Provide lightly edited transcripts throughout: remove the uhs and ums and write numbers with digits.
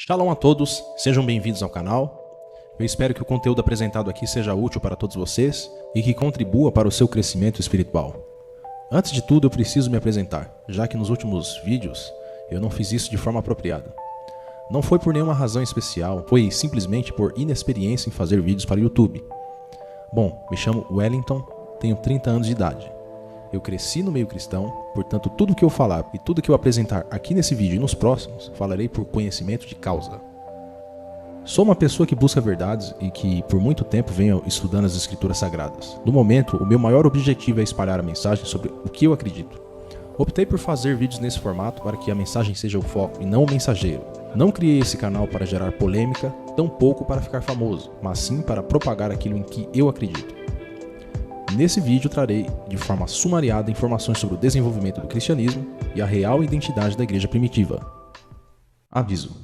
Shalom a todos, sejam bem-vindos ao canal. Eu espero que o conteúdo apresentado aqui seja útil para todos vocês e que contribua para o seu crescimento espiritual. Antes de tudo, eu preciso me apresentar, já que nos últimos vídeos eu não fiz isso de forma apropriada. Não foi por nenhuma razão especial, foi simplesmente por inexperiência em fazer vídeos para o YouTube. Bom, me chamo Wellington, tenho 30 anos de idade. Eu cresci no meio cristão, portanto tudo que eu falar e tudo que eu apresentar aqui nesse vídeo e nos próximos, falarei por conhecimento de causa. Sou uma pessoa que busca verdades e que por muito tempo venho estudando as escrituras sagradas. No momento, o meu maior objetivo é espalhar a mensagem sobre o que eu acredito. Optei por fazer vídeos nesse formato para que a mensagem seja o foco e não o mensageiro. Não criei esse canal para gerar polêmica, tampouco para ficar famoso, mas sim para propagar aquilo em que eu acredito. Nesse vídeo trarei, de forma sumariada, informações sobre o desenvolvimento do cristianismo e a real identidade da igreja primitiva. Aviso: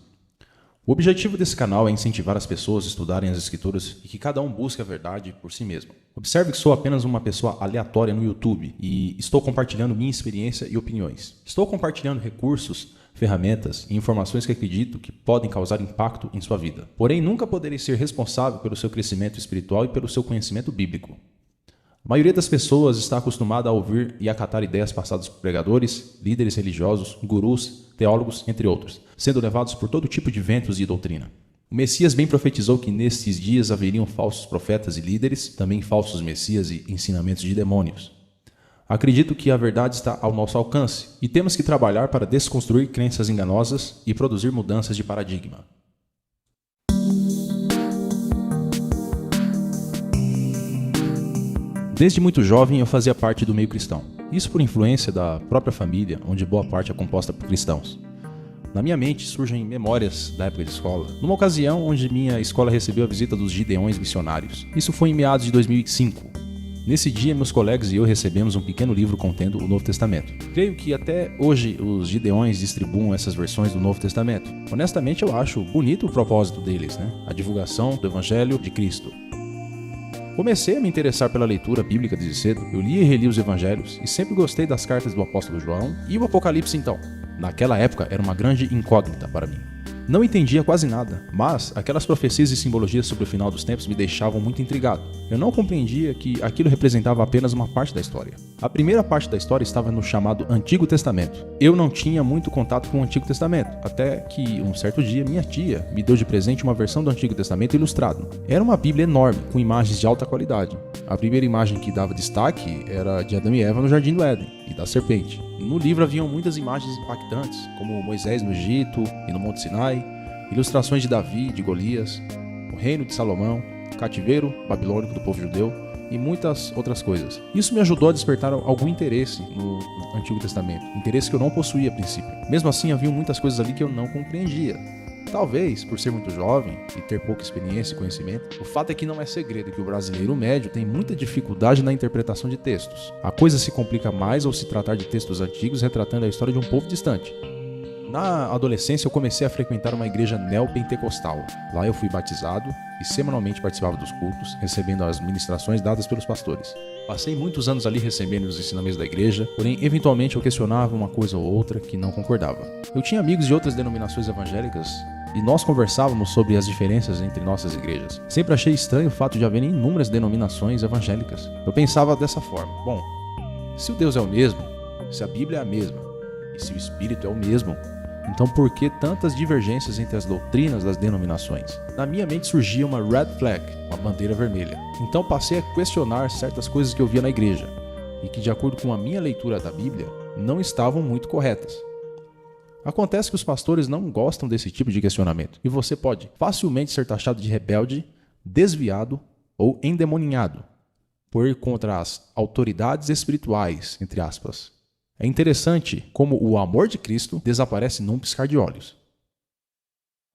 o objetivo desse canal é incentivar as pessoas a estudarem as escrituras e que cada um busque a verdade por si mesmo. Observe que sou apenas uma pessoa aleatória no YouTube e estou compartilhando minha experiência e opiniões. Estou compartilhando recursos, ferramentas e informações que acredito que podem causar impacto em sua vida. Porém, nunca poderei ser responsável pelo seu crescimento espiritual e pelo seu conhecimento bíblico. A maioria das pessoas está acostumada a ouvir e acatar ideias passadas por pregadores, líderes religiosos, gurus, teólogos, entre outros, sendo levados por todo tipo de ventos e doutrina. O Messias bem profetizou que nestes dias haveriam falsos profetas e líderes, também falsos messias e ensinamentos de demônios. Acredito que a verdade está ao nosso alcance e temos que trabalhar para desconstruir crenças enganosas e produzir mudanças de paradigma. Desde muito jovem eu fazia parte do meio cristão, isso por influência da própria família, onde boa parte é composta por cristãos. Na minha mente surgem memórias da época de escola, numa ocasião onde minha escola recebeu a visita dos Gideões missionários. Isso foi em meados de 2005. Nesse dia, meus colegas e eu recebemos um pequeno livro contendo o Novo Testamento. Creio que até hoje os Gideões distribuem essas versões do Novo Testamento. Honestamente, eu acho bonito o propósito deles, A divulgação do Evangelho de Cristo. Comecei a me interessar pela leitura bíblica desde cedo. Eu li e reli os evangelhos e sempre gostei das cartas do apóstolo João e o Apocalipse então. Naquela época era uma grande incógnita para mim. Não entendia quase nada, mas aquelas profecias e simbologias sobre o final dos tempos me deixavam muito intrigado. Eu não compreendia que aquilo representava apenas uma parte da história. A primeira parte da história estava no chamado Antigo Testamento. Eu não tinha muito contato com o Antigo Testamento, até que um certo dia minha tia me deu de presente uma versão do Antigo Testamento ilustrado. Era uma Bíblia enorme, com imagens de alta qualidade. A primeira imagem que dava destaque era de Adão e Eva no Jardim do Éden e da serpente. No livro haviam muitas imagens impactantes, como Moisés no Egito e no Monte Sinai, ilustrações de Davi, de Golias, o reino de Salomão, o cativeiro babilônico do povo judeu e muitas outras coisas. Isso me ajudou a despertar algum interesse no Antigo Testamento, interesse que eu não possuía a princípio. Mesmo assim, haviam muitas coisas ali que eu não compreendia. Talvez, por ser muito jovem e ter pouca experiência e conhecimento, o fato é que não é segredo que o brasileiro médio tem muita dificuldade na interpretação de textos. A coisa se complica mais ao se tratar de textos antigos retratando a história de um povo distante. Na adolescência eu comecei a frequentar uma igreja neopentecostal. Lá eu fui batizado e semanalmente participava dos cultos, recebendo as ministrações dadas pelos pastores. Passei muitos anos ali recebendo os ensinamentos da igreja, porém eventualmente eu questionava uma coisa ou outra que não concordava. Eu tinha amigos de outras denominações evangélicas e nós conversávamos sobre as diferenças entre nossas igrejas. Sempre achei estranho o fato de haverem inúmeras denominações evangélicas. Eu pensava dessa forma: bom, se o Deus é o mesmo, se a Bíblia é a mesma e se o Espírito é o mesmo, então por que tantas divergências entre as doutrinas das denominações? Na minha mente surgia uma red flag, uma bandeira vermelha. Então passei a questionar certas coisas que eu via na igreja e que, de acordo com a minha leitura da Bíblia, não estavam muito corretas. Acontece que os pastores não gostam desse tipo de questionamento e você pode facilmente ser taxado de rebelde, desviado ou endemoninhado por ir contra as autoridades espirituais, entre aspas. É interessante como o amor de Cristo desaparece num piscar de olhos.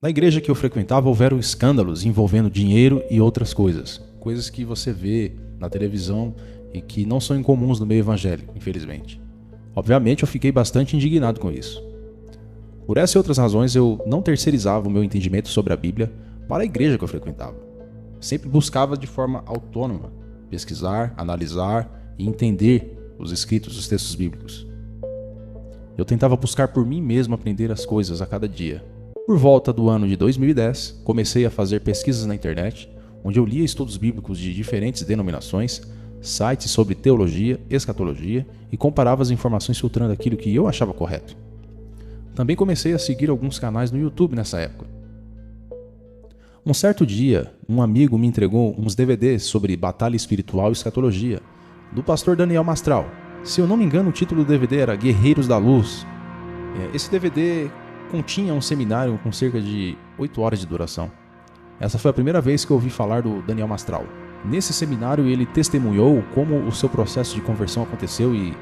Na igreja que eu frequentava houveram escândalos envolvendo dinheiro e outras coisas. Coisas que você vê na televisão e que não são incomuns no meio evangélico, infelizmente. Obviamente eu fiquei bastante indignado com isso. Por essa e outras razões eu não terceirizava o meu entendimento sobre a Bíblia para a igreja que eu frequentava. Sempre buscava de forma autônoma pesquisar, analisar e entender os escritos dos textos bíblicos. Eu tentava buscar por mim mesmo aprender as coisas a cada dia. Por volta do ano de 2010, comecei a fazer pesquisas na internet, onde eu lia estudos bíblicos de diferentes denominações, sites sobre teologia, escatologia e comparava as informações filtrando aquilo que eu achava correto. Também comecei a seguir alguns canais no YouTube nessa época. Um certo dia, um amigo me entregou uns DVDs sobre batalha espiritual e escatologia, do pastor Daniel Mastral. Se eu não me engano, o título do DVD era Guerreiros da Luz. Esse DVD continha um seminário com cerca de 8 horas de duração. Essa foi a primeira vez que eu ouvi falar do Daniel Mastral. Nesse seminário ele testemunhou como o seu processo de conversão aconteceu e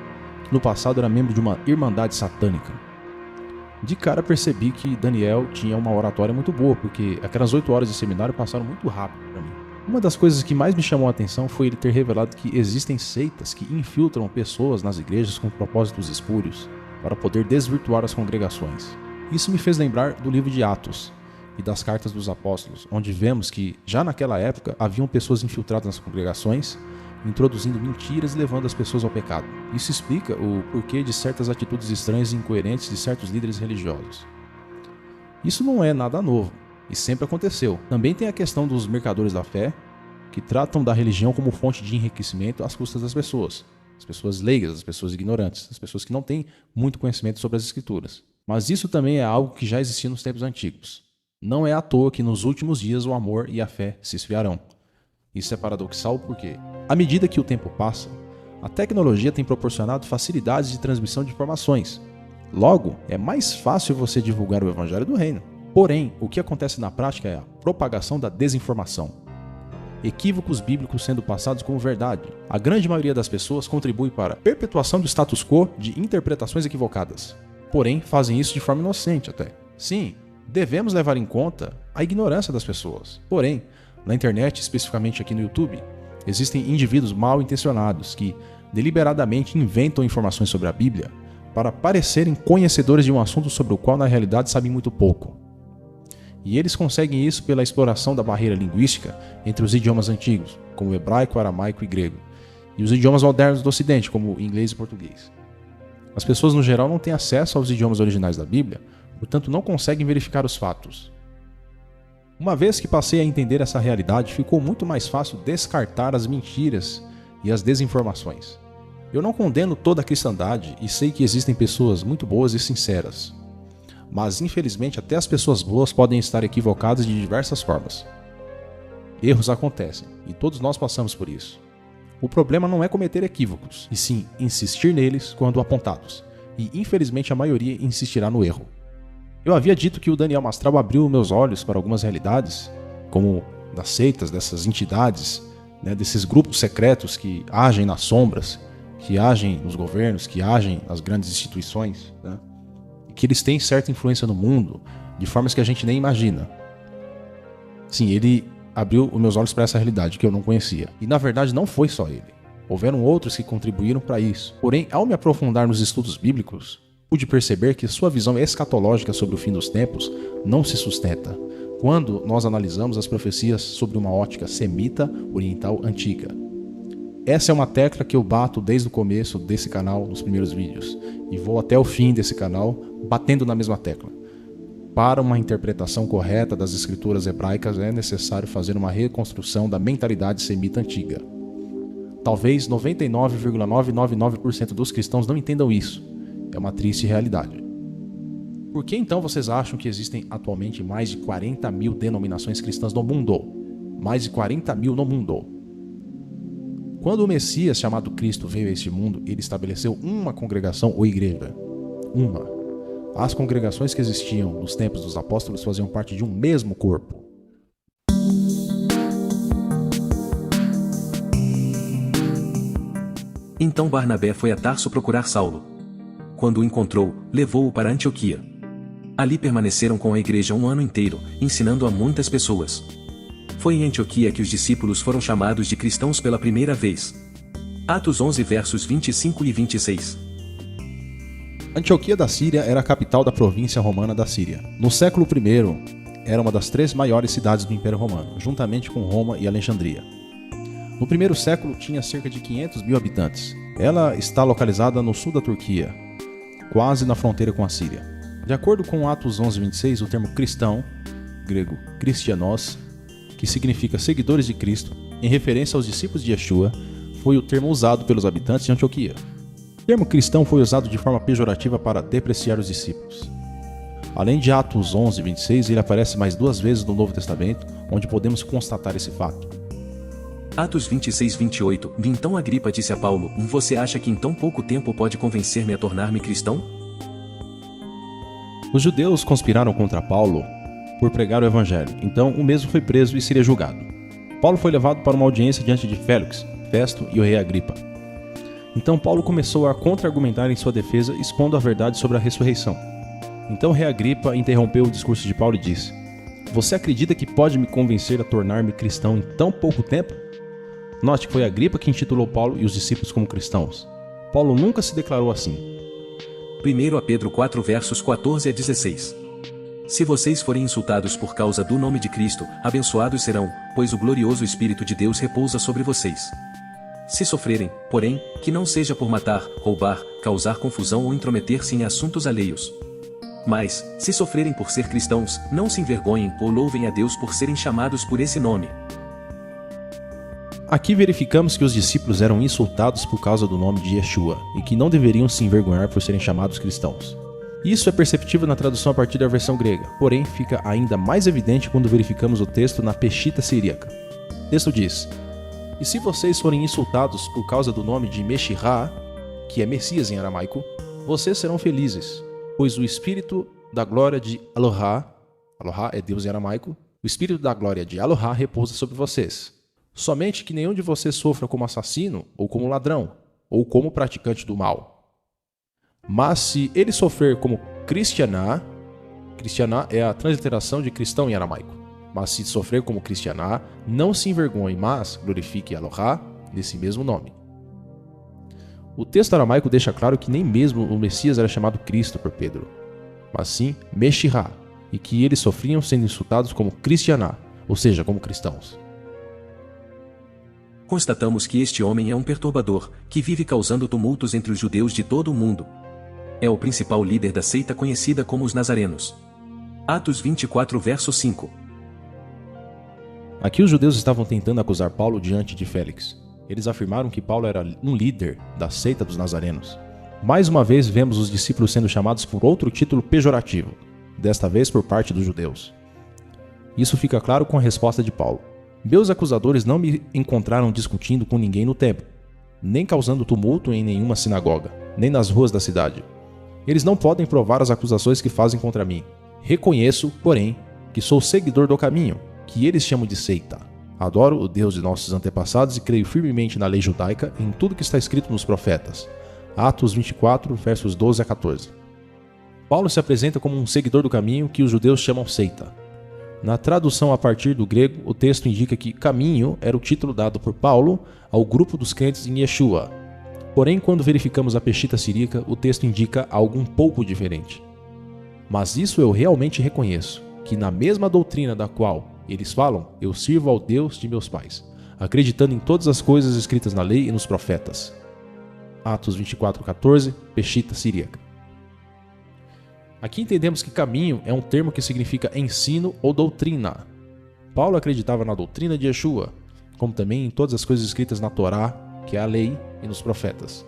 no passado era membro de uma irmandade satânica. De cara percebi que Daniel tinha uma oratória muito boa, porque aquelas 8 horas de seminário passaram muito rápido para mim. Uma das coisas que mais me chamou a atenção foi ele ter revelado que existem seitas que infiltram pessoas nas igrejas com propósitos espúrios para poder desvirtuar as congregações. Isso me fez lembrar do livro de Atos e das cartas dos apóstolos, onde vemos que já naquela época haviam pessoas infiltradas nas congregações, introduzindo mentiras e levando as pessoas ao pecado. Isso explica o porquê de certas atitudes estranhas e incoerentes de certos líderes religiosos. Isso não é nada novo, e sempre aconteceu. Também tem a questão dos mercadores da fé, que tratam da religião como fonte de enriquecimento às custas das pessoas. As pessoas leigas, as pessoas ignorantes, as pessoas que não têm muito conhecimento sobre as escrituras. Mas isso também é algo que já existia nos tempos antigos. Não é à toa que nos últimos dias o amor e a fé se esfriarão. Isso é paradoxal porque, à medida que o tempo passa, a tecnologia tem proporcionado facilidades de transmissão de informações. Logo, é mais fácil você divulgar o evangelho do reino. Porém, o que acontece na prática é a propagação da desinformação. Equívocos bíblicos sendo passados como verdade. A grande maioria das pessoas contribui para a perpetuação do status quo de interpretações equivocadas. Porém, fazem isso de forma inocente até. Sim, devemos levar em conta a ignorância das pessoas. Porém, na internet, especificamente aqui no YouTube, existem indivíduos mal intencionados que deliberadamente inventam informações sobre a Bíblia para parecerem conhecedores de um assunto sobre o qual na realidade sabem muito pouco. E eles conseguem isso pela exploração da barreira linguística entre os idiomas antigos, como o hebraico, aramaico e grego, e os idiomas modernos do Ocidente, como o inglês e português. As pessoas no geral não têm acesso aos idiomas originais da Bíblia, portanto não conseguem verificar os fatos. Uma vez que passei a entender essa realidade, ficou muito mais fácil descartar as mentiras e as desinformações. Eu não condeno toda a cristandade e sei que existem pessoas muito boas e sinceras. Mas, infelizmente, até as pessoas boas podem estar equivocadas de diversas formas. Erros acontecem, e todos nós passamos por isso. O problema não é cometer equívocos, e sim insistir neles quando apontados. E, infelizmente, a maioria insistirá no erro. Eu havia dito que o Daniel Mastral abriu meus olhos para algumas realidades, como das seitas, dessas entidades, desses grupos secretos que agem nas sombras, que agem nos governos, que agem nas grandes instituições, e que eles têm certa influência no mundo, de formas que a gente nem imagina. Sim, ele abriu os meus olhos para essa realidade que eu não conhecia. E na verdade não foi só ele. Houveram outros que contribuíram para isso. Porém, ao me aprofundar nos estudos bíblicos, pude perceber que sua visão escatológica sobre o fim dos tempos não se sustenta quando nós analisamos as profecias sobre uma ótica semita oriental antiga. Essa é uma tecla que eu bato desde o começo desse canal, nos primeiros vídeos, e vou até o fim desse canal batendo na mesma tecla. Para uma interpretação correta das escrituras hebraicas é necessário fazer uma reconstrução da mentalidade semita antiga. Talvez 99,999% dos cristãos não entendam isso. É uma triste realidade. Por que então vocês acham que existem atualmente mais de 40 mil denominações cristãs no mundo? Mais de 40 mil no mundo. Quando o Messias chamado Cristo veio a este mundo, ele estabeleceu uma congregação ou igreja. Uma. As congregações que existiam nos tempos dos apóstolos faziam parte de um mesmo corpo. Então Barnabé foi a Tarso procurar Saulo. Quando o encontrou, levou-o para Antioquia. Ali permaneceram com a igreja um ano inteiro, ensinando a muitas pessoas. Foi em Antioquia que os discípulos foram chamados de cristãos pela primeira vez. Atos 11 versos 25 e 26. Antioquia da Síria era a capital da província romana da Síria. No século I, era uma das 3 maiores cidades do Império Romano, juntamente com Roma e Alexandria. No primeiro século tinha cerca de 500 mil habitantes. Ela está localizada no sul da Turquia, quase na fronteira com a Síria. De acordo com Atos 11:26, o termo cristão, grego Christianos, que significa seguidores de Cristo, em referência aos discípulos de Yeshua, foi o termo usado pelos habitantes de Antioquia. O termo cristão foi usado de forma pejorativa para depreciar os discípulos. Além de Atos 11:26, ele aparece mais 2 vezes no Novo Testamento, onde podemos constatar esse fato. Atos 26:28. Então Agripa disse a Paulo: Você acha que em tão pouco tempo pode convencer-me a tornar-me cristão? Os judeus conspiraram contra Paulo por pregar o evangelho, então o mesmo foi preso e seria julgado. Paulo foi levado para uma audiência diante de Félix, Festo e o rei Agripa. Então Paulo começou a contra-argumentar em sua defesa, expondo a verdade sobre a ressurreição. Então o rei Agripa interrompeu o discurso de Paulo e disse: Você acredita que pode me convencer a tornar-me cristão em tão pouco tempo? Note que foi Agripa que intitulou Paulo e os discípulos como cristãos. Paulo nunca se declarou assim. 1 Pedro 4 versos 14 a 16. Se vocês forem insultados por causa do nome de Cristo, abençoados serão, pois o glorioso Espírito de Deus repousa sobre vocês. Se sofrerem, porém, que não seja por matar, roubar, causar confusão ou intrometer-se em assuntos alheios. Mas, se sofrerem por ser cristãos, não se envergonhem ou louvem a Deus por serem chamados por esse nome. Aqui verificamos que os discípulos eram insultados por causa do nome de Yeshua e que não deveriam se envergonhar por serem chamados cristãos. Isso é perceptível na tradução a partir da versão grega, porém fica ainda mais evidente quando verificamos o texto na Peshitta siríaca. O texto diz: E se vocês forem insultados por causa do nome de Meshirá, que é Messias em aramaico, vocês serão felizes, pois o Espírito da glória de Elohá, Elohá é Deus em aramaico, o Espírito da glória de Elohá repousa sobre vocês. Somente que nenhum de vocês sofra como assassino, ou como ladrão, ou como praticante do mal. Mas se ele sofrer como cristianá, cristianá é a transliteração de cristão em aramaico. Mas se sofrer como cristianá, não se envergonhe, mas glorifique Elohá nesse mesmo nome. O texto aramaico deixa claro que nem mesmo o Messias era chamado Cristo por Pedro, mas sim Meshirá, e que eles sofriam sendo insultados como cristianá, ou seja, como cristãos. Constatamos que este homem é um perturbador, que vive causando tumultos entre os judeus de todo o mundo. É o principal líder da seita conhecida como os Nazarenos. Atos 24 verso 5. Aqui os judeus estavam tentando acusar Paulo diante de Félix. Eles afirmaram que Paulo era um líder da seita dos Nazarenos. Mais uma vez vemos os discípulos sendo chamados por outro título pejorativo, desta vez por parte dos judeus. Isso fica claro com a resposta de Paulo. Meus acusadores não me encontraram discutindo com ninguém no templo, nem causando tumulto em nenhuma sinagoga, nem nas ruas da cidade. Eles não podem provar as acusações que fazem contra mim. Reconheço, porém, que sou seguidor do caminho, que eles chamam de seita. Adoro o Deus de nossos antepassados e creio firmemente na lei judaica e em tudo que está escrito nos profetas. Atos 24, versos 12 a 14. Paulo se apresenta como um seguidor do caminho que os judeus chamam seita. Na tradução a partir do grego, o texto indica que caminho era o título dado por Paulo ao grupo dos crentes em Yeshua. Porém, quando verificamos a Peshitta siríaca, o texto indica algo um pouco diferente. Mas isso eu realmente reconheço, que na mesma doutrina da qual eles falam, eu sirvo ao Deus de meus pais, acreditando em todas as coisas escritas na lei e nos profetas. Atos 24, 14, Peshitta siríaca. Aqui entendemos que caminho é um termo que significa ensino ou doutrina. Paulo acreditava na doutrina de Yeshua, como também em todas as coisas escritas na Torá, que é a lei, e nos profetas.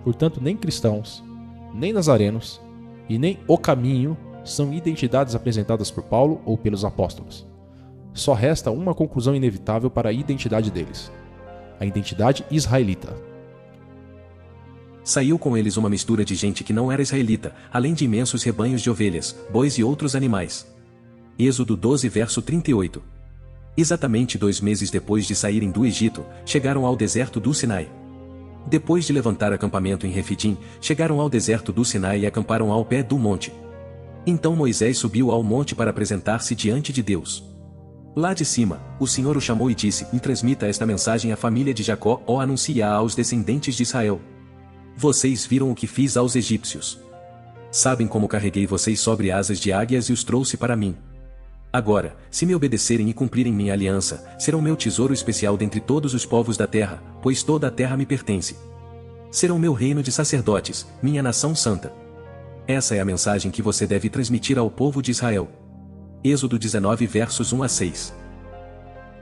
Portanto, nem cristãos, nem nazarenos e nem o caminho são identidades apresentadas por Paulo ou pelos apóstolos. Só resta uma conclusão inevitável para a identidade deles: a identidade israelita. Saiu com eles uma mistura de gente que não era israelita, além de imensos rebanhos de ovelhas, bois e outros animais. Êxodo 12 verso 38. Exatamente 2 meses depois de saírem do Egito, chegaram ao deserto do Sinai. Depois de levantar acampamento em Refidim, chegaram ao deserto do Sinai e acamparam ao pé do monte. Então Moisés subiu ao monte para apresentar-se diante de Deus. Lá de cima, o Senhor o chamou e disse: transmita esta mensagem à família de Jacó ou anuncia-a aos descendentes de Israel. Vocês viram o que fiz aos egípcios. Sabem como carreguei vocês sobre asas de águias e os trouxe para mim. Agora, se me obedecerem e cumprirem minha aliança, serão meu tesouro especial dentre todos os povos da terra, pois toda a terra me pertence. Serão meu reino de sacerdotes, minha nação santa. Essa é a mensagem que você deve transmitir ao povo de Israel. Êxodo 19 versos 1 a 6.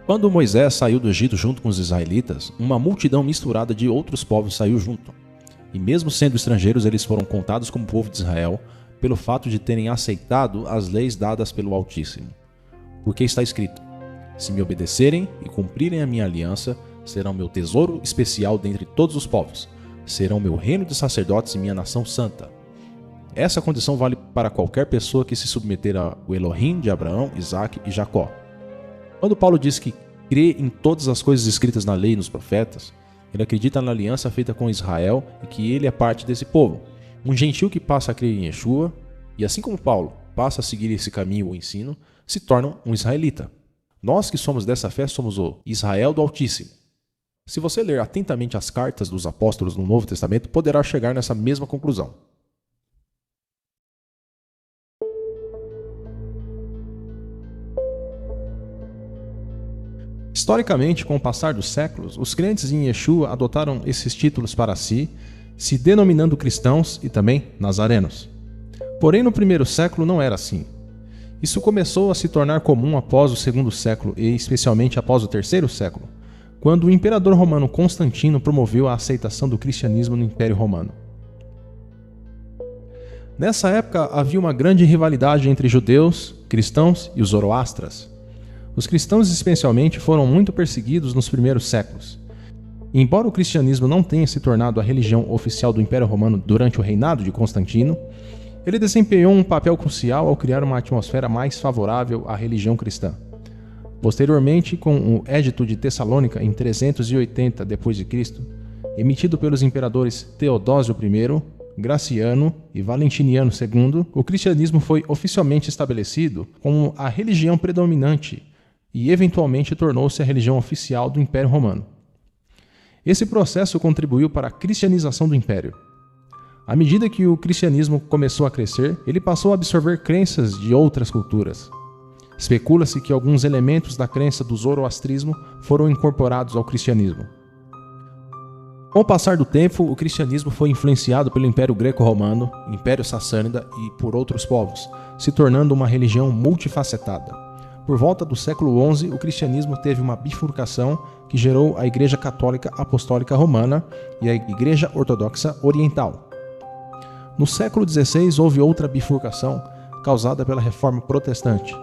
Quando Moisés saiu do Egito junto com os israelitas, uma multidão misturada de outros povos saiu junto. E mesmo sendo estrangeiros, eles foram contados como povo de Israel pelo fato de terem aceitado as leis dadas pelo Altíssimo. Porque está escrito: se me obedecerem e cumprirem a minha aliança, serão meu tesouro especial dentre todos os povos, serão meu reino de sacerdotes e minha nação santa. Essa condição vale para qualquer pessoa que se submeter ao Elohim de Abraão, Isaque e Jacó. Quando Paulo diz que crê em todas as coisas escritas na lei e nos profetas, ele acredita na aliança feita com Israel e que ele é parte desse povo. Um gentil que passa a crer em Yeshua, e assim como Paulo passa a seguir esse caminho ou ensino, se torna um israelita. Nós que somos dessa fé somos o Israel do Altíssimo. Se você ler atentamente as cartas dos apóstolos no Novo Testamento, poderá chegar nessa mesma conclusão. Historicamente, com o passar dos séculos, os crentes em Yeshua adotaram esses títulos para si, se denominando cristãos e também nazarenos. Porém, no primeiro século não era assim. Isso começou a se tornar comum após o segundo século e especialmente após o terceiro século, quando o imperador romano Constantino promoveu a aceitação do cristianismo no Império Romano. Nessa época havia uma grande rivalidade entre judeus, cristãos e os zoroastras. Os cristãos especialmente foram muito perseguidos nos primeiros séculos. E embora o cristianismo não tenha se tornado a religião oficial do Império Romano durante o reinado de Constantino, ele desempenhou um papel crucial ao criar uma atmosfera mais favorável à religião cristã. Posteriormente, com o Edito de Tessalônica em 380 d.C., emitido pelos imperadores Teodósio I, Graciano e Valentiniano II, o cristianismo foi oficialmente estabelecido como a religião predominante e eventualmente tornou-se a religião oficial do Império Romano. Esse processo contribuiu para a cristianização do Império. À medida que o cristianismo começou a crescer, ele passou a absorver crenças de outras culturas. Especula-se que alguns elementos da crença do zoroastrismo foram incorporados ao cristianismo. Com o passar do tempo, o cristianismo foi influenciado pelo Império Greco-Romano, Império Sassânida e por outros povos, se tornando uma religião multifacetada. Por volta do século XI, o cristianismo teve uma bifurcação que gerou a Igreja Católica Apostólica Romana e a Igreja Ortodoxa Oriental. No século XVI, houve outra bifurcação causada pela Reforma Protestante.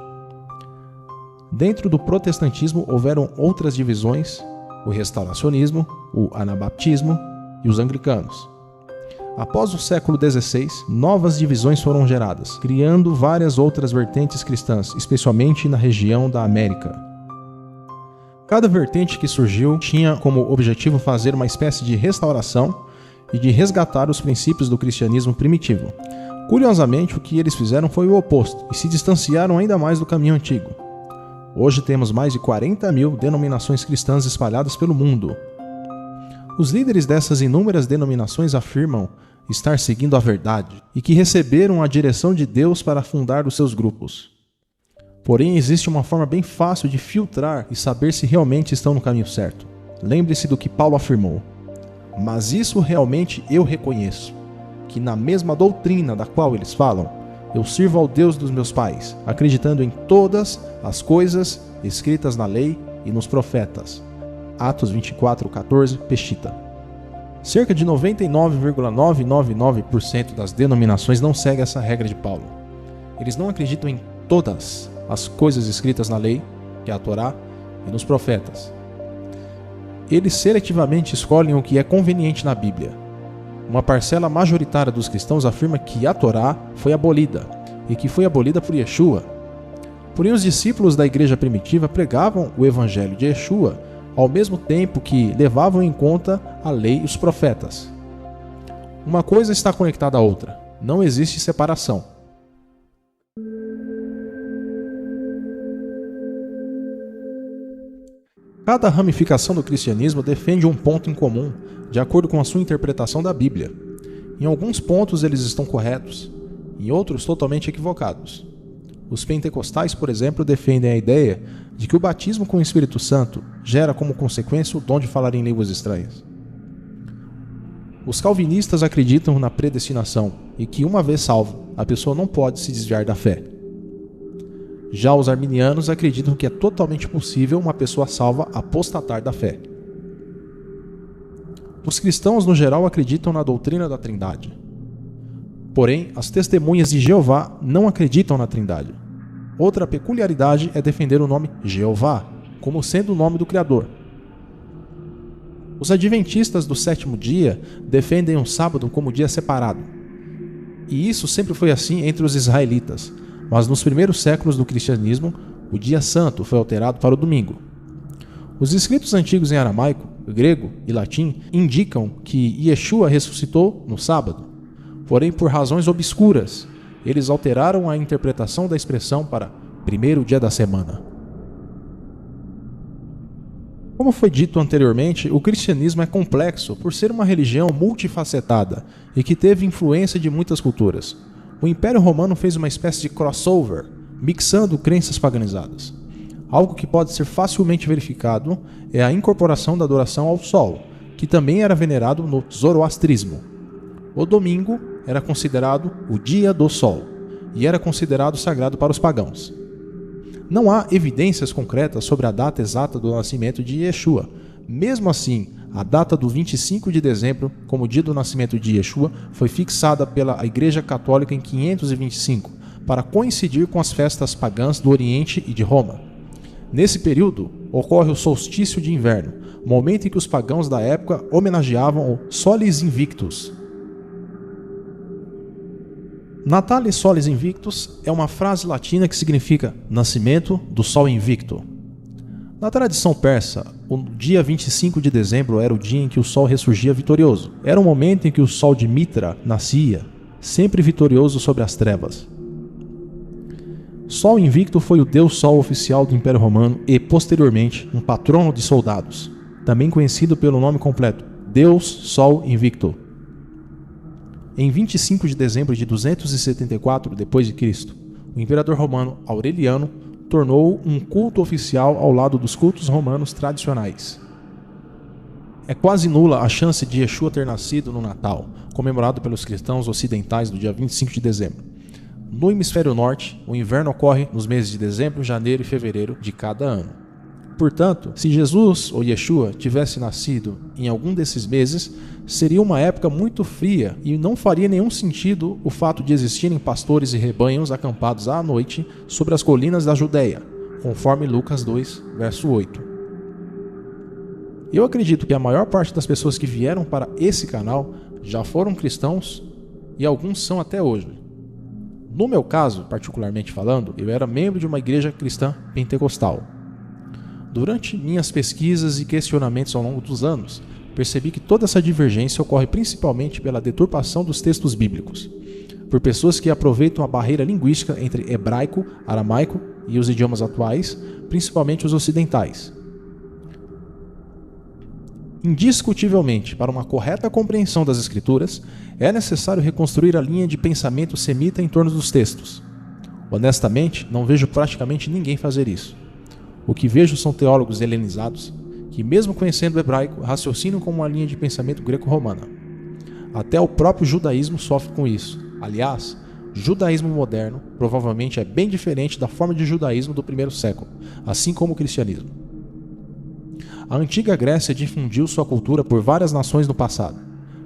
Dentro do protestantismo houveram outras divisões, o restauracionismo, o anabaptismo e os anglicanos. Após o século XVI, novas divisões foram geradas, criando várias outras vertentes cristãs, especialmente na região da América. Cada vertente que surgiu tinha como objetivo fazer uma espécie de restauração e de resgatar os princípios do cristianismo primitivo. Curiosamente, o que eles fizeram foi o oposto, e se distanciaram ainda mais do caminho antigo. Hoje temos mais de 40 mil denominações cristãs espalhadas pelo mundo. Os líderes dessas inúmeras denominações afirmam estar seguindo a verdade e que receberam a direção de Deus para fundar os seus grupos. Porém, existe uma forma bem fácil de filtrar e saber se realmente estão no caminho certo. Lembre-se do que Paulo afirmou: mas isso realmente eu reconheço, que na mesma doutrina da qual eles falam, eu sirvo ao Deus dos meus pais, acreditando em todas as coisas escritas na lei e nos profetas. Atos 24:14, Peshita. Cerca de 99,999% das denominações não seguem essa regra de Paulo. Eles não acreditam em todas as coisas escritas na lei, que é a Torá, e nos profetas. Eles seletivamente escolhem o que é conveniente na Bíblia. Uma parcela majoritária dos cristãos afirma que a Torá foi abolida, e que foi abolida por Yeshua. Porém, os discípulos da igreja primitiva pregavam o evangelho de Yeshua, ao mesmo tempo que levavam em conta a lei e os profetas. Uma coisa está conectada à outra. Não existe separação. Cada ramificação do cristianismo defende um ponto em comum, de acordo com a sua interpretação da Bíblia. Em alguns pontos eles estão corretos, em outros totalmente equivocados. Os pentecostais, por exemplo, defendem a ideia de que o batismo com o Espírito Santo gera como consequência o dom de falar em línguas estranhas. Os calvinistas acreditam na predestinação e que, uma vez salvo, a pessoa não pode se desviar da fé. Já os arminianos acreditam que é totalmente possível uma pessoa salva apostatar da fé. Os cristãos, no geral, acreditam na doutrina da Trindade. Porém, as testemunhas de Jeová não acreditam na Trindade. Outra peculiaridade é defender o nome Jeová como sendo o nome do Criador. Os adventistas do sétimo dia defendem o sábado como dia separado. E isso sempre foi assim entre os israelitas, mas nos primeiros séculos do cristianismo, o dia santo foi alterado para o domingo. Os escritos antigos em aramaico, grego e latim indicam que Yeshua ressuscitou no sábado. Porém, por razões obscuras, eles alteraram a interpretação da expressão para primeiro dia da semana. Como foi dito anteriormente, o cristianismo é complexo por ser uma religião multifacetada e que teve influência de muitas culturas. O Império Romano fez uma espécie de crossover, mixando crenças paganizadas. Algo que pode ser facilmente verificado é a incorporação da adoração ao Sol, que também era venerado no zoroastrismo. O domingo era considerado o dia do Sol e era considerado sagrado para os pagãos. Não há evidências concretas sobre a data exata do nascimento de Yeshua. Mesmo assim, a data do 25 de dezembro, como dia do nascimento de Yeshua, foi fixada pela Igreja Católica em 525, para coincidir com as festas pagãs do Oriente e de Roma. Nesse período, ocorre o solstício de inverno, momento em que os pagãos da época homenageavam o Solis Invictus. Natale Solis Invictus é uma frase latina que significa nascimento do sol invicto. Na tradição persa, o dia 25 de dezembro era o dia em que o sol ressurgia vitorioso. Era o momento em que o sol de Mitra nascia, sempre vitorioso sobre as trevas. Sol Invicto foi o deus sol oficial do Império Romano e, posteriormente, um patrono de soldados, também conhecido pelo nome completo, Deus Sol Invicto. Em 25 de dezembro de 274 d.C., o imperador romano Aureliano tornou um culto oficial ao lado dos cultos romanos tradicionais. É quase nula a chance de Yeshua ter nascido no Natal, comemorado pelos cristãos ocidentais do dia 25 de dezembro. No hemisfério norte, o inverno ocorre nos meses de dezembro, janeiro e fevereiro de cada ano. Portanto, se Jesus ou Yeshua tivesse nascido em algum desses meses, seria uma época muito fria e não faria nenhum sentido o fato de existirem pastores e rebanhos acampados à noite sobre as colinas da Judéia, conforme Lucas 2, verso 8. Eu acredito que a maior parte das pessoas que vieram para esse canal já foram cristãos e alguns são até hoje. No meu caso, particularmente falando, eu era membro de uma igreja cristã pentecostal. Durante minhas pesquisas e questionamentos ao longo dos anos, percebi que toda essa divergência ocorre principalmente pela deturpação dos textos bíblicos, por pessoas que aproveitam a barreira linguística entre hebraico, aramaico e os idiomas atuais, principalmente os ocidentais. Indiscutivelmente, para uma correta compreensão das Escrituras, é necessário reconstruir a linha de pensamento semita em torno dos textos. Honestamente, não vejo praticamente ninguém fazer isso. O que vejo são teólogos helenizados, que mesmo conhecendo o hebraico, raciocinam com uma linha de pensamento greco-romana. Até o próprio judaísmo sofre com isso. Aliás, judaísmo moderno provavelmente é bem diferente da forma de judaísmo do primeiro século, assim como o cristianismo. A antiga Grécia difundiu sua cultura por várias nações no passado.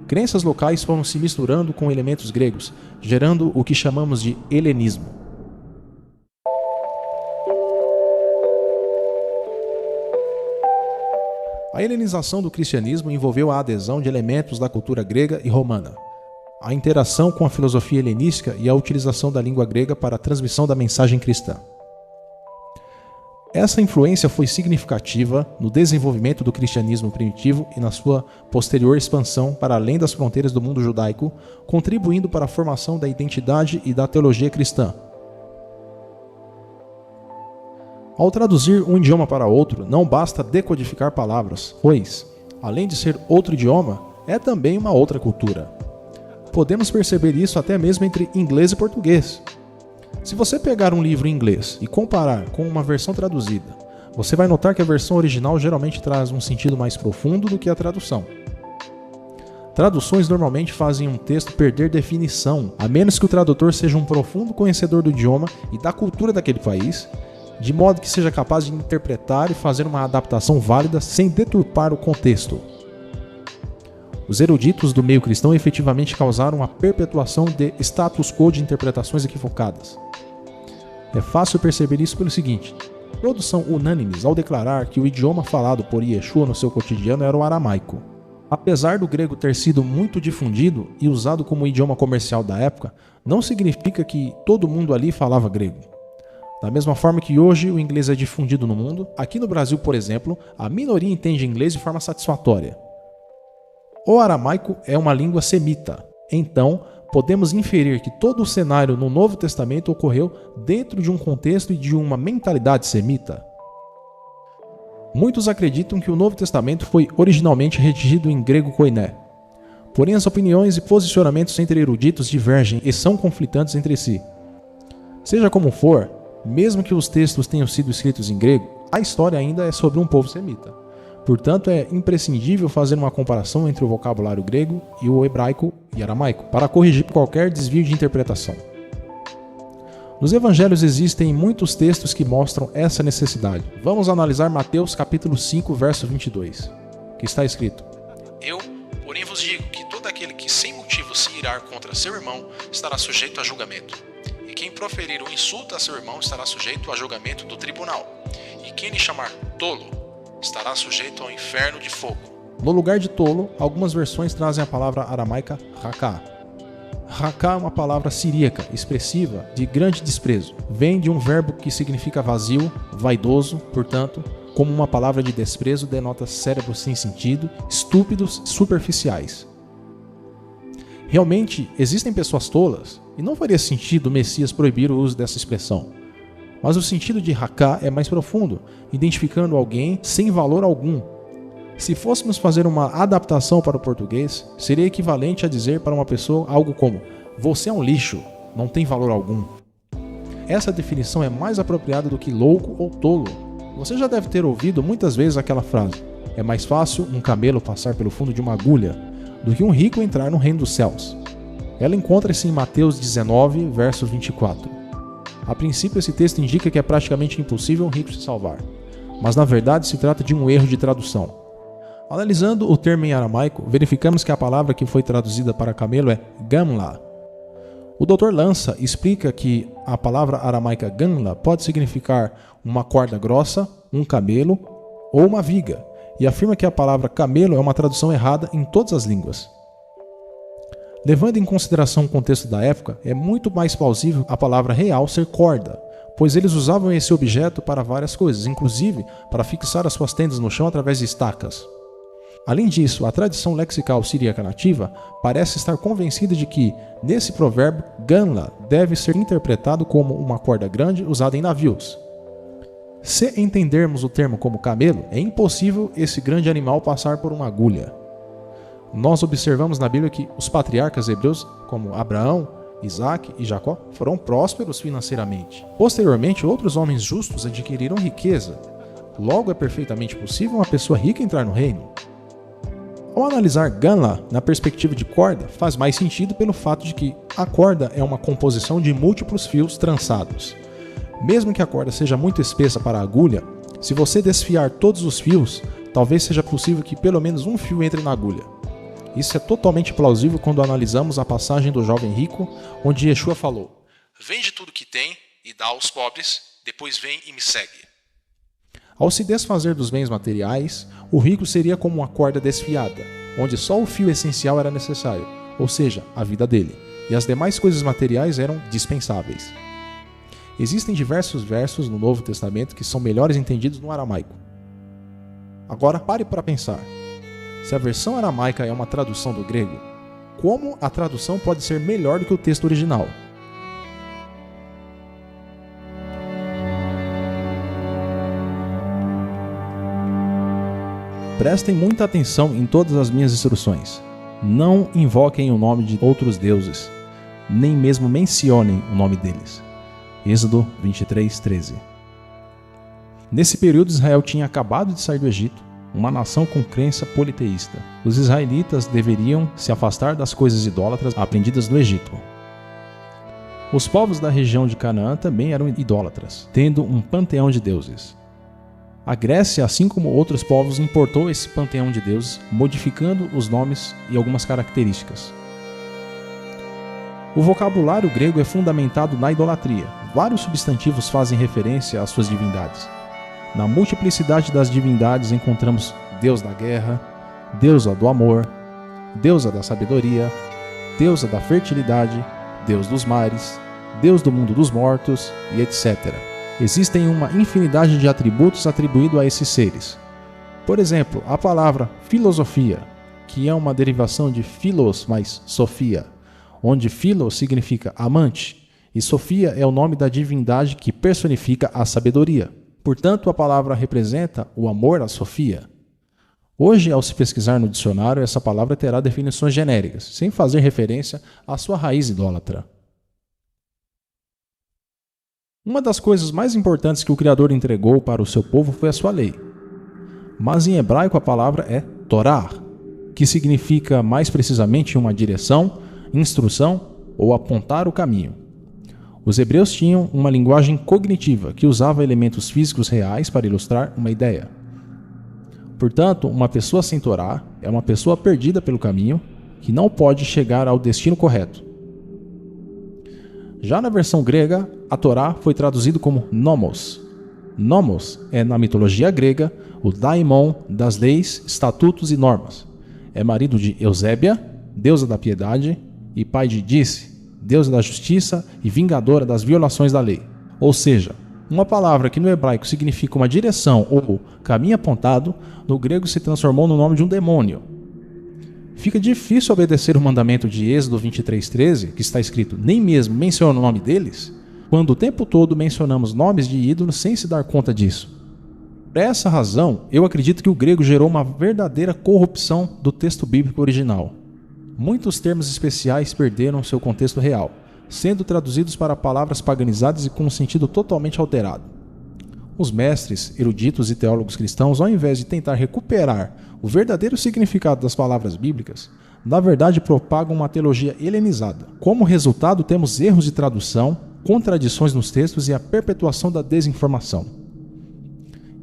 Crenças locais foram se misturando com elementos gregos, gerando o que chamamos de helenismo. A helenização do cristianismo envolveu a adesão de elementos da cultura grega e romana, a interação com a filosofia helenística e a utilização da língua grega para a transmissão da mensagem cristã. Essa influência foi significativa no desenvolvimento do cristianismo primitivo e na sua posterior expansão para além das fronteiras do mundo judaico, contribuindo para a formação da identidade e da teologia cristã. Ao traduzir um idioma para outro, não basta decodificar palavras, pois, além de ser outro idioma, é também uma outra cultura. Podemos perceber isso até mesmo entre inglês e português. Se você pegar um livro em inglês e comparar com uma versão traduzida, você vai notar que a versão original geralmente traz um sentido mais profundo do que a tradução. Traduções normalmente fazem um texto perder definição, a menos que o tradutor seja um profundo conhecedor do idioma e da cultura daquele país, de modo que seja capaz de interpretar e fazer uma adaptação válida sem deturpar o contexto. Os eruditos do meio cristão efetivamente causaram a perpetuação de status quo de interpretações equivocadas. É fácil perceber isso pelo seguinte: todos são unânimes ao declarar que o idioma falado por Yeshua no seu cotidiano era o aramaico. Apesar do grego ter sido muito difundido e usado como idioma comercial da época, não significa que todo mundo ali falava grego. Da mesma forma que hoje o inglês é difundido no mundo, aqui no Brasil, por exemplo, a minoria entende inglês de forma satisfatória. O aramaico é uma língua semita, então podemos inferir que todo o cenário no Novo Testamento ocorreu dentro de um contexto e de uma mentalidade semita. Muitos acreditam que o Novo Testamento foi originalmente redigido em grego koiné. Porém, as opiniões e posicionamentos entre eruditos divergem e são conflitantes entre si. Seja como for, mesmo que os textos tenham sido escritos em grego, a história ainda é sobre um povo semita. Portanto, é imprescindível fazer uma comparação entre o vocabulário grego e o hebraico e aramaico, para corrigir qualquer desvio de interpretação. Nos evangelhos existem muitos textos que mostram essa necessidade. Vamos analisar Mateus capítulo 5, verso 22, que está escrito: Eu, porém, vos digo que todo aquele que sem motivo se irar contra seu irmão estará sujeito a julgamento. E quem proferir um insulto a seu irmão estará sujeito a julgamento do tribunal. E quem lhe chamar tolo estará sujeito ao inferno de fogo. No lugar de tolo, algumas versões trazem a palavra aramaica raká. Raká é uma palavra siríaca, expressiva, de grande desprezo. Vem de um verbo que significa vazio, vaidoso, portanto, como uma palavra de desprezo denota cérebros sem sentido, estúpidos, superficiais. Realmente, existem pessoas tolas, e não faria sentido o Messias proibir o uso dessa expressão. Mas o sentido de raká é mais profundo, identificando alguém sem valor algum. Se fôssemos fazer uma adaptação para o português, seria equivalente a dizer para uma pessoa algo como: você é um lixo, não tem valor algum. Essa definição é mais apropriada do que louco ou tolo. Você já deve ter ouvido muitas vezes aquela frase: é mais fácil um camelo passar pelo fundo de uma agulha do que um rico entrar no reino dos céus. Ela encontra-se em Mateus 19, verso 24. A princípio, esse texto indica que é praticamente impossível um rico se salvar, mas na verdade se trata de um erro de tradução. Analisando o termo em aramaico, verificamos que a palavra que foi traduzida para camelo é gamla. O Dr. Lança explica que a palavra aramaica gamla pode significar uma corda grossa, um camelo ou uma viga, e afirma que a palavra camelo é uma tradução errada em todas as línguas. Levando em consideração o contexto da época, é muito mais plausível a palavra real ser corda, pois eles usavam esse objeto para várias coisas, inclusive para fixar as suas tendas no chão através de estacas. Além disso, a tradição lexical siríaca nativa parece estar convencida de que, nesse provérbio, gamla deve ser interpretado como uma corda grande usada em navios. Se entendermos o termo como camelo, é impossível esse grande animal passar por uma agulha. Nós observamos na Bíblia que os patriarcas hebreus, como Abraão, Isaac e Jacó, foram prósperos financeiramente. Posteriormente, outros homens justos adquiriram riqueza. Logo, é perfeitamente possível uma pessoa rica entrar no reino. Ao analisar gamla na perspectiva de corda, faz mais sentido pelo fato de que a corda é uma composição de múltiplos fios trançados. Mesmo que a corda seja muito espessa para a agulha, se você desfiar todos os fios, talvez seja possível que pelo menos um fio entre na agulha. Isso é totalmente plausível quando analisamos a passagem do jovem rico, onde Yeshua falou: vende tudo que tem e dá aos pobres, depois vem e me segue. Ao se desfazer dos bens materiais, o rico seria como uma corda desfiada, onde só o fio essencial era necessário, ou seja, a vida dele, e as demais coisas materiais eram dispensáveis. Existem diversos versos no Novo Testamento que são melhores entendidos no aramaico. Agora pare para pensar. Se a versão aramaica é uma tradução do grego, como a tradução pode ser melhor do que o texto original? Prestem muita atenção em todas as minhas instruções. Não invoquem o nome de outros deuses, nem mesmo mencionem o nome deles. Êxodo 23:13. Nesse período, Israel tinha acabado de sair do Egito, uma nação com crença politeísta. Os israelitas deveriam se afastar das coisas idólatras aprendidas no Egito. Os povos da região de Canaã também eram idólatras, tendo um panteão de deuses. A Grécia, assim como outros povos, importou esse panteão de deuses, modificando os nomes e algumas características. O vocabulário grego é fundamentado na idolatria. Vários substantivos fazem referência às suas divindades. Na multiplicidade das divindades encontramos Deus da guerra, deusa do amor, deusa da sabedoria, deusa da fertilidade, Deus dos mares, Deus do mundo dos mortos e etc. Existem uma infinidade de atributos atribuídos a esses seres. Por exemplo, a palavra filosofia, que é uma derivação de philos mais Sofia, onde philo significa amante e Sofia é o nome da divindade que personifica a sabedoria. Portanto, a palavra representa o amor a Sofia. Hoje, ao se pesquisar no dicionário, essa palavra terá definições genéricas, sem fazer referência à sua raiz idólatra. Uma das coisas mais importantes que o Criador entregou para o seu povo foi a sua lei. Mas em hebraico a palavra é Torá, que significa mais precisamente uma direção, instrução ou apontar o caminho. Os hebreus tinham uma linguagem cognitiva que usava elementos físicos reais para ilustrar uma ideia. Portanto, uma pessoa sem Torá é uma pessoa perdida pelo caminho que não pode chegar ao destino correto. Já na versão grega, a Torá foi traduzido como nomos. Nomos é, na mitologia grega, o daimon das leis, estatutos e normas. É marido de Eusébia, deusa da piedade, e pai de Dice, deusa da justiça e vingadora das violações da lei. Ou seja, uma palavra que no hebraico significa uma direção ou caminho apontado, no grego se transformou no nome de um demônio. Fica difícil obedecer o mandamento de Êxodo 23:13, que está escrito nem mesmo menciona o nome deles, quando o tempo todo mencionamos nomes de ídolos sem se dar conta disso. Por essa razão, eu acredito que o grego gerou uma verdadeira corrupção do texto bíblico original. Muitos termos especiais perderam seu contexto real, sendo traduzidos para palavras paganizadas e com um sentido totalmente alterado. Os mestres, eruditos e teólogos cristãos, ao invés de tentar recuperar o verdadeiro significado das palavras bíblicas, na verdade propagam uma teologia helenizada. Como resultado, temos erros de tradução, contradições nos textos e a perpetuação da desinformação.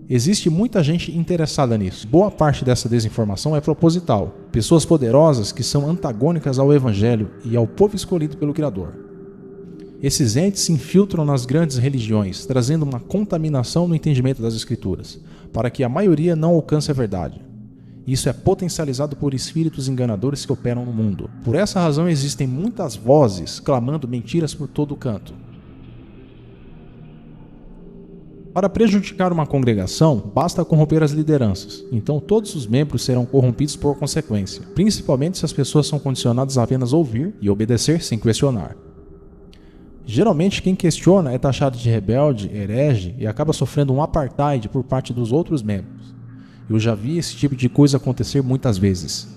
Existe muita gente interessada nisso. Boa parte dessa desinformação é proposital. Pessoas poderosas que são antagônicas ao Evangelho e ao povo escolhido pelo Criador. Esses entes se infiltram nas grandes religiões, trazendo uma contaminação no entendimento das Escrituras, para que a maioria não alcance a verdade. Isso é potencializado por espíritos enganadores que operam no mundo. Por essa razão existem muitas vozes clamando mentiras por todo canto. Para prejudicar uma congregação, basta corromper as lideranças, então todos os membros serão corrompidos por consequência, principalmente se as pessoas são condicionadas a apenas ouvir e obedecer sem questionar. Geralmente quem questiona é taxado de rebelde, herege e acaba sofrendo um apartheid por parte dos outros membros. Eu já vi esse tipo de coisa acontecer muitas vezes.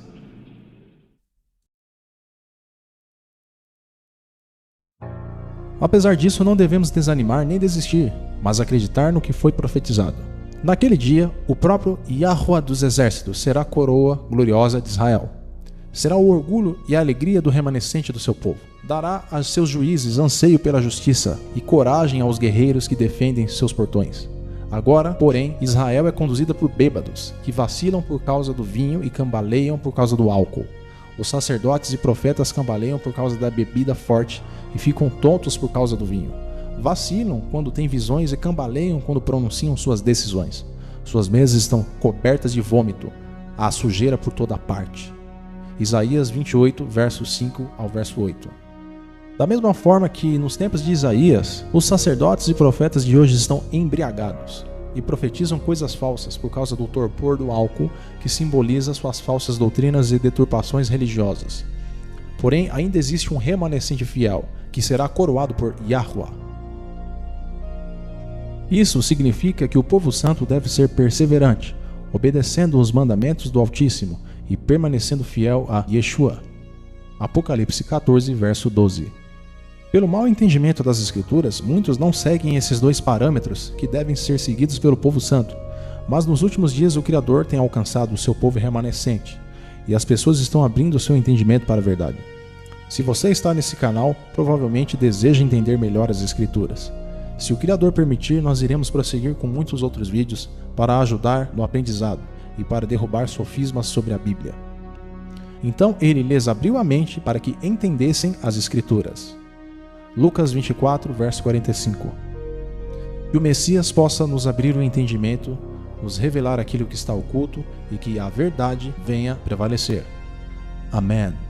Apesar disso, não devemos desanimar nem desistir, mas acreditar no que foi profetizado. Naquele dia, o próprio Yahuwah dos exércitos será a coroa gloriosa de Israel. Será o orgulho e a alegria do remanescente do seu povo. Dará a seus juízes anseio pela justiça e coragem aos guerreiros que defendem seus portões. Agora, porém, Israel é conduzida por bêbados, que vacilam por causa do vinho e cambaleiam por causa do álcool. Os sacerdotes e profetas cambaleiam por causa da bebida forte e ficam tontos por causa do vinho. Vacilam quando têm visões e cambaleiam quando pronunciam suas decisões. Suas mesas estão cobertas de vômito, há sujeira por toda parte. Isaías 28, versos 5 ao verso 8. Da mesma forma que nos tempos de Isaías, os sacerdotes e profetas de hoje estão embriagados e profetizam coisas falsas por causa do torpor do álcool que simboliza suas falsas doutrinas e deturpações religiosas. Porém, ainda existe um remanescente fiel, que será coroado por Yahuwah. Isso significa que o povo santo deve ser perseverante, obedecendo os mandamentos do Altíssimo e permanecendo fiel a Yeshua. Apocalipse 14, verso 12. Pelo mau entendimento das Escrituras, muitos não seguem esses dois parâmetros que devem ser seguidos pelo povo santo, Mas nos últimos dias o Criador tem alcançado o seu povo remanescente, e as pessoas estão abrindo o seu entendimento para a verdade. Se você está nesse canal, provavelmente deseja entender melhor as Escrituras. Se o Criador permitir, nós iremos prosseguir com muitos outros vídeos para ajudar no aprendizado e para derrubar sofismas sobre a Bíblia. Então ele lhes abriu a mente para que entendessem as Escrituras. Lucas 24, verso 45. Que o Messias possa nos abrir o entendimento, nos revelar aquilo que está oculto e que a verdade venha prevalecer. Amém.